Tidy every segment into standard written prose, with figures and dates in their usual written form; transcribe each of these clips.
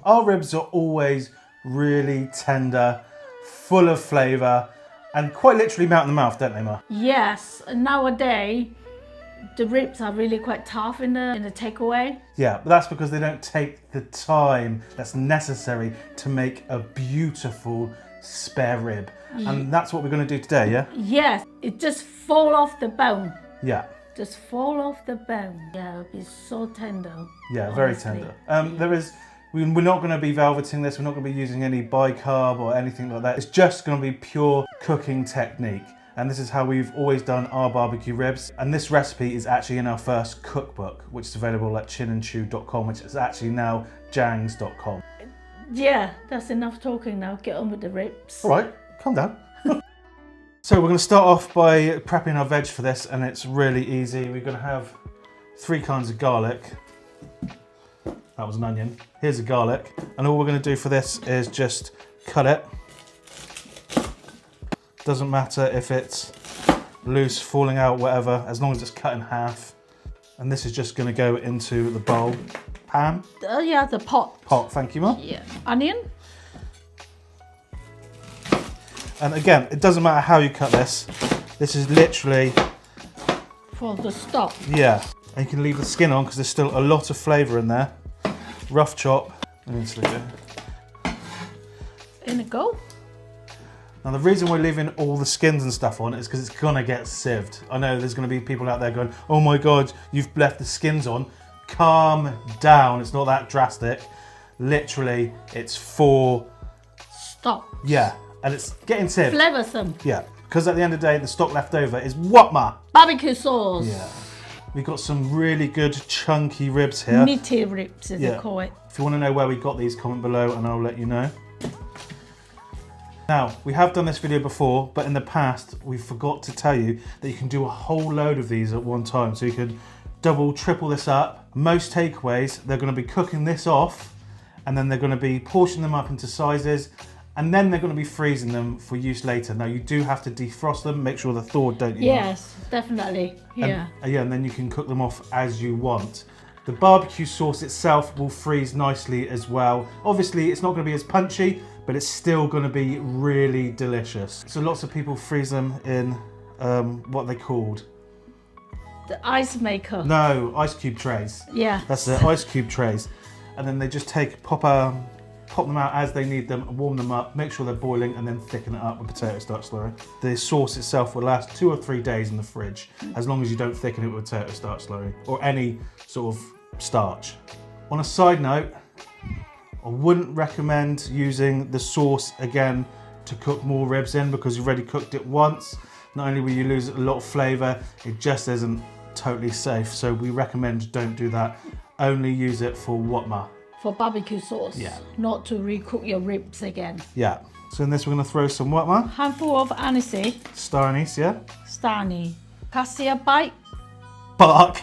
Our ribs are always really tender, full of flavour, and quite literally melt in the mouth, don't they, Ma? Yes, nowadays the ribs are really quite tough in the takeaway. Yeah, but that's because they don't take the time that's necessary to make a beautiful spare rib. And that's what we're going to do today, yeah? Yes, it just fall off the bone. Yeah. Just fall off the bone. Yeah, it'll be so tender. Yeah, very honestly. tender. We're not going to be velveting this. We're not going to be using any bicarb or anything like that. It's just going to be pure cooking technique. And this is how we've always done our barbecue ribs. And this recipe is actually in our first cookbook, which is available at chinandchew.com, which is actually now Ziangs.com. Yeah, that's enough talking now. Get on with the ribs. All right, calm down. So we're going to start off by prepping our veg for this, and it's really easy. We're going to have 3 kinds of garlic. That was an onion. Here's a garlic. And all we're going to do for this is just cut it. Doesn't matter if it's loose, falling out, whatever, as long as it's cut in half. And this is just going to go into the bowl. Pan? Yeah, the pot. Pot, thank you, Mum. Yeah. Onion? And again, it doesn't matter how you cut this. This is literally... For the stock. Yeah. And you can leave the skin on because there's still a lot of flavour in there. Rough chop. And into it. In it go. Now the reason we're leaving all the skins and stuff on is because it's gonna get sieved. I know there's gonna be people out there going, oh my God, you've left the skins on. Calm down, it's not that drastic. Literally, it's for... Stock. Yeah, and it's getting sieved. Flavoursome. Yeah, because at the end of the day, the stock left over is what, Ma? Barbecue sauce. Yeah. We've got some really good chunky ribs here. Meaty ribs, as they call it. If you want to know where we got these, comment below and I'll let you know. Now, we have done this video before, but in the past, we forgot to tell you that you can do a whole load of these at one time. So you could double, triple this up. Most takeaways, they're going to be cooking this off, and then they're going to be portioning them up into sizes, and then they're going to be freezing them for use later. Now, you do have to defrost them, make sure they're thawed, don't you? Yes, definitely. Yeah. And then you can cook them off as you want. The barbecue sauce itself will freeze nicely as well. Obviously, it's not going to be as punchy, but it's still going to be really delicious. So lots of people freeze them in what they called? The ice maker. No, ice cube trays. Yeah. That's the ice cube trays. And then they just pop them out as they need them, warm them up, make sure they're boiling, and then thicken it up with potato starch slurry. The sauce itself will last 2 or 3 days in the fridge, as long as you don't thicken it with potato starch slurry or any sort of starch. On a side note, I wouldn't recommend using the sauce again to cook more ribs in because you've already cooked it once. Not only will you lose a lot of flavour, it just isn't totally safe. So we recommend don't do that. Only use it for what, Ma? For barbecue sauce. Yeah. Not to recook your ribs again. Yeah. So in this we're going to throw some what, Ma? Handful of anise. Star anise, yeah? Star anise. Cassia bite. Bark.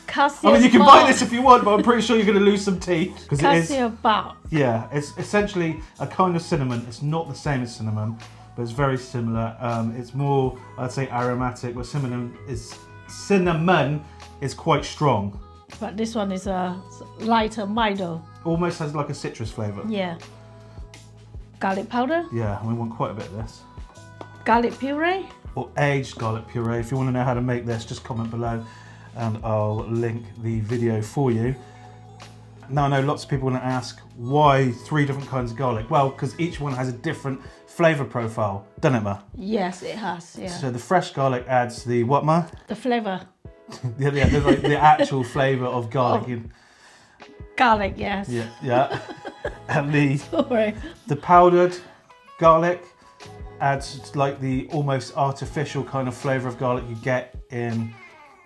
Cassia I mean, you can bark. bite this if you want, but I'm pretty sure you're going to lose some teeth. Because it is... Cassia bark. Yeah, it's essentially a kind of cinnamon. It's not the same as cinnamon, but it's very similar. It's more, I'd say, aromatic, where cinnamon is quite strong. But this one is a lighter, milder. Almost has like a citrus flavour. Yeah. Garlic powder. Yeah, we want quite a bit of this. Garlic puree. Or aged garlic puree. If you want to know how to make this, just comment below and I'll link the video for you. Now I know lots of people are going to ask, why 3 different kinds of garlic? Well, because each one has a different flavour profile, doesn't it, Ma? Yes, it has, yeah. So the fresh garlic adds the what, Ma? The flavour. the actual flavour of garlic. Oh. Garlic, yes. Yeah. And Sorry. the powdered garlic adds like the almost artificial kind of flavour of garlic you get in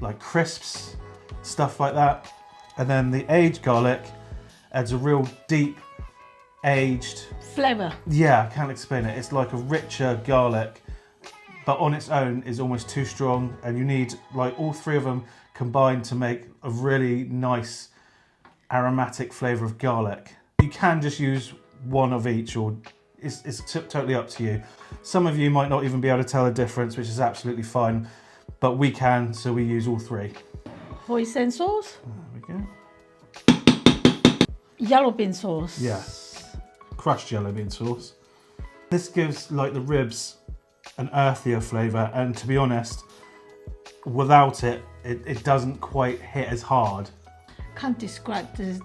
like crisps, stuff like that. And then the aged garlic adds a real deep aged flavour. Yeah, I can't explain it. It's like a richer garlic, but on its own is almost too strong, and you need like all 3 of them combined to make a really nice aromatic flavour of garlic. You can just use one of each, or it's totally up to you. Some of you might not even be able to tell the difference, which is absolutely fine, but we can, so we use all 3. Hoisin sauce. There we go. Yellow bean sauce. Yeah, crushed yellow bean sauce. This gives like the ribs an earthier flavour, and to be honest, without it, it doesn't quite hit as hard. Can't describe the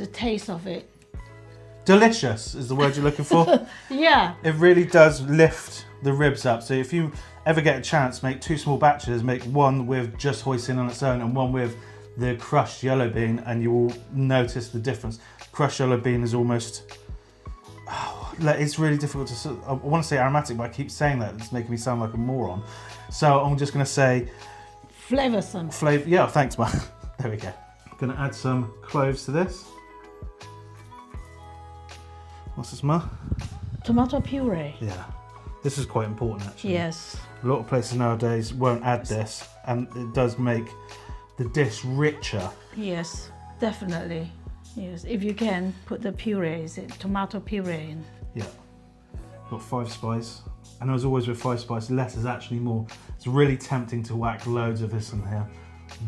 taste of it. Delicious is the word you're looking for. Yeah. It really does lift the ribs up. So if you ever get a chance, make 2 small batches. Make one with just hoisin on its own and one with the crushed yellow bean, and you will notice the difference. Crushed yellow bean is almost... it's really difficult to... I want to say aromatic, but I keep saying that. It's making me sound like a moron. So I'm just going to say... Flavoursome. Yeah, thanks, man. There we go. I'm going to add some cloves to this. What's this, Ma? Tomato puree. Yeah. This is quite important, actually. Yes. A lot of places nowadays won't add this, and it does make the dish richer. Yes, definitely. Yes, if you can put the puree, tomato puree in. Yeah. Got 5 spice. And as always with 5 spice, less is actually more. It's really tempting to whack loads of this in here,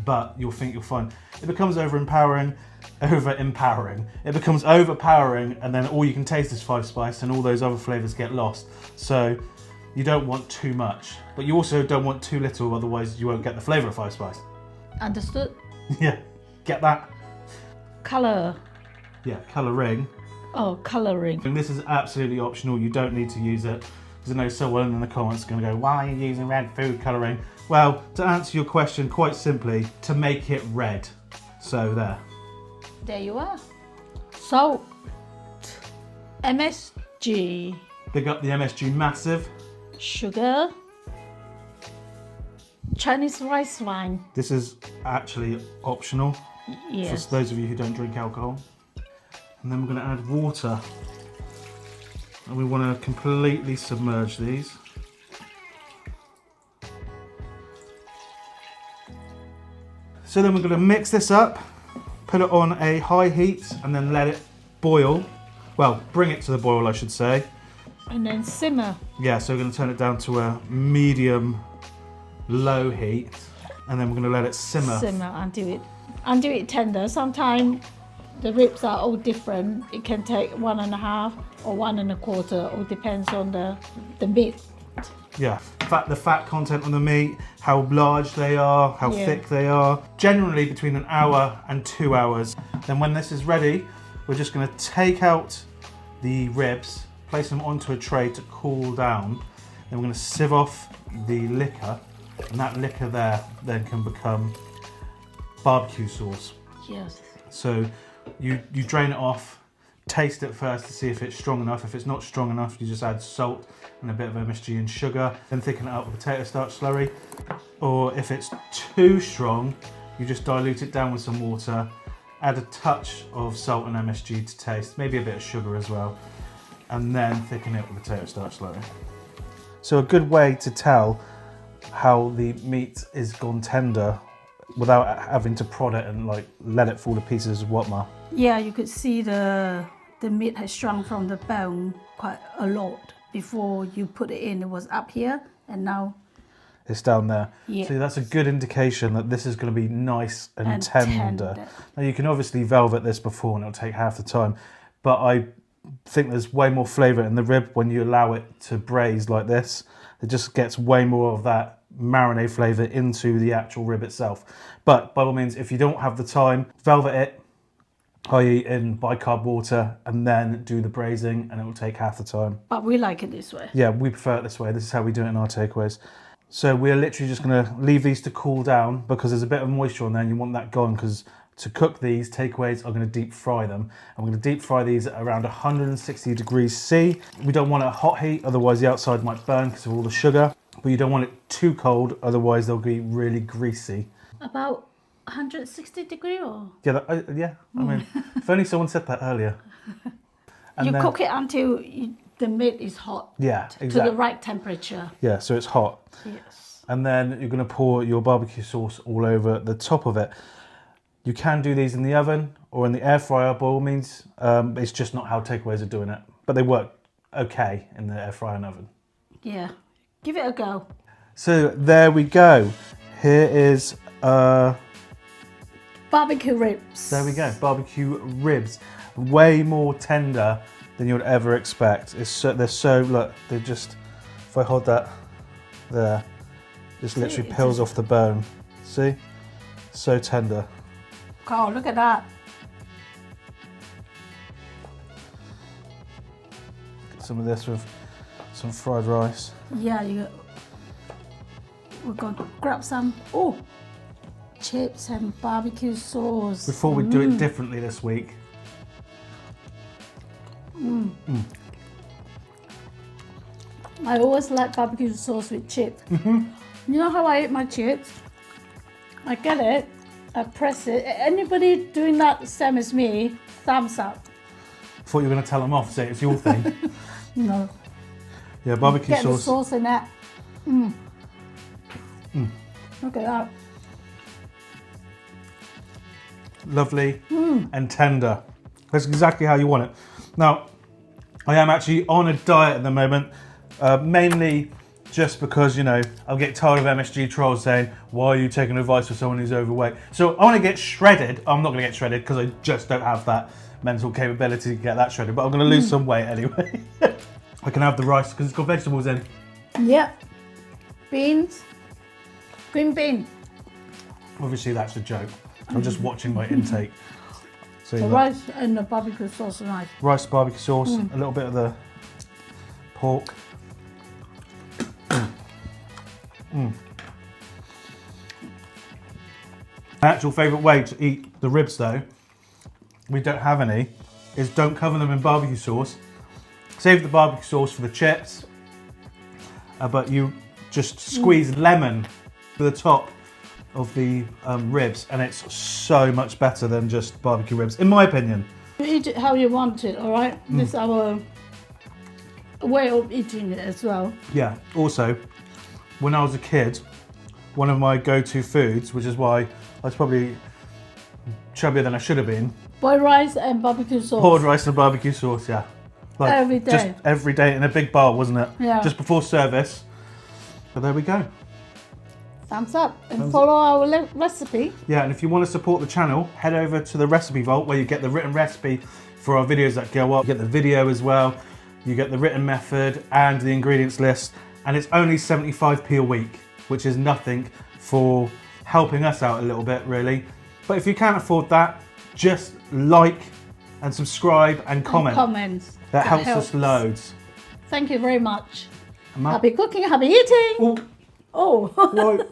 but you'll think you'll find it becomes overpowering. It becomes overpowering, and then all you can taste is 5 spice, and all those other flavours get lost. So you don't want too much, but you also don't want too little, otherwise you won't get the flavour of 5 spice. Understood? Yeah, get that? Colour. Yeah, colouring. Oh, colouring. And this is absolutely optional. You don't need to use it, because I know someone in the comments is going to go, why are you using red food colouring? Well, to answer your question quite simply, to make it red. So there. There you are. Salt. MSG. Big up the MSG massive. Sugar. Chinese rice wine. This is actually optional. Yes. For those of you who don't drink alcohol. And then we're going to add water. And we want to completely submerge these. So then we're going to mix this up, put it on a high heat, and then let it boil. Well, bring it to the boil, I should say. And then simmer. Yeah, so we're going to turn it down to a medium low heat, and then we're going to let it simmer. Simmer until it tender. Sometimes the ribs are all different. It can take 1.5 or 1 1/4. All depends on the meat. Yeah, the fat content on the meat, how large they are, how thick they are. Generally between 1 hour and 2 hours. Then when this is ready, we're just going to take out the ribs, place them onto a tray to cool down. Then we're going to sieve off the liquor, and that liquor there then can become barbecue sauce. Yes. So you drain it off, taste it first to see if it's strong enough. If it's not strong enough, you just add salt and a bit of MSG and sugar, then thicken it up with potato starch slurry. Or if it's too strong, you just dilute it down with some water, add a touch of salt and MSG to taste, maybe a bit of sugar as well, and then thicken it with potato starch slurry. So a good way to tell how the meat is gone tender without having to prod it and like let it fall to pieces is what, Ma? Yeah, you could see the meat has shrunk from the bone quite a lot. Before you put it in, it was up here, and now it's down there. Yeah. So that's a good indication that this is going to be nice and tender. Now you can obviously velvet this before and it'll take half the time, but I think there's way more flavour in the rib when you allow it to braise like this. It just gets way more of that marinade flavour into the actual rib itself. But by all means, if you don't have the time, velvet it, i.e. in bicarb water, and then do the braising, and it will take half the time. But we like it this way. Yeah, we prefer it this way. This is how we do it in our takeaways. So we're literally just going to leave these to cool down because there's a bit of moisture on there and you want that gone, because to cook these takeaways are going to deep fry them. And we're going to deep fry these at around 160 degrees C. We don't want it at hot heat, otherwise the outside might burn because of all the sugar. But you don't want it too cold, otherwise they'll be really greasy. About 160 degree or? Yeah, I mean, if only someone said that earlier. And you then, cook it until the meat is hot. Yeah, exactly. To the right temperature. Yeah, so it's hot. Yes. And then you're going to pour your barbecue sauce all over the top of it. You can do these in the oven or in the air fryer by all means. It's just not how takeaways are doing it. But they work okay in the air fryer and oven. Yeah, give it a go. So there we go. Here is barbecue ribs. There we go, barbecue ribs. way more tender than you would ever expect. They're so, look, they just, if I hold that there, just literally peels off the bone. See? So tender. Carl, look at that. Get some of this with some fried rice. Yeah, we're going to grab some chips and barbecue sauce. Before we do it differently this week. I always like barbecue sauce with chips. You know how I eat my chips? I get it, I press it. Anybody doing that same as me, thumbs up. Thought you were going to tell them off, say it's your thing. No. Yeah, barbecue Get sauce. the sauce in that. Look at that. Lovely and tender. That's exactly how you want it. Now, I am actually on a diet at the moment, mainly just because, you know, I'll get tired of MSG trolls saying, why are you taking advice from someone who's overweight? So I want to get shredded. I'm not going to get shredded because I just don't have that mental capability to get that shredded, but I'm going to lose some weight anyway. I can have the rice because it's got vegetables in. Yep. Beans. Green bean. Obviously that's a joke. I'm just watching my intake. So The rice and the barbecue sauce are nice. rice, barbecue sauce, a little bit of the pork. My actual favourite way to eat the ribs though, we don't have any, is don't cover them in barbecue sauce. Save the barbecue sauce for the chips, but you just squeeze lemon to the top of the ribs, and it's so much better than just barbecue ribs, in my opinion. You eat it how you want it, all right? This is our way of eating it as well. Yeah, also, when I was a kid, one of my go-to foods, which is why I was probably chubbier than I should have been. Boiled rice and barbecue sauce. Boiled rice and barbecue sauce, yeah. Like, Every day. Just every day in a big bowl, wasn't it? Yeah. Just before service. But there we go. Thumbs up and follow our recipe. Yeah, and if you want to support the channel, head over to the Recipe Vault where you get the written recipe for our videos that go up. You get the video as well, you get the written method and the ingredients list, and it's only 75p a week, which is nothing for helping us out a little bit, really. But if you can't afford that, just like and subscribe and comment. Comments. That helps us loads. Thank you very much. Emma? Happy cooking, happy eating. Oh, Oh. right.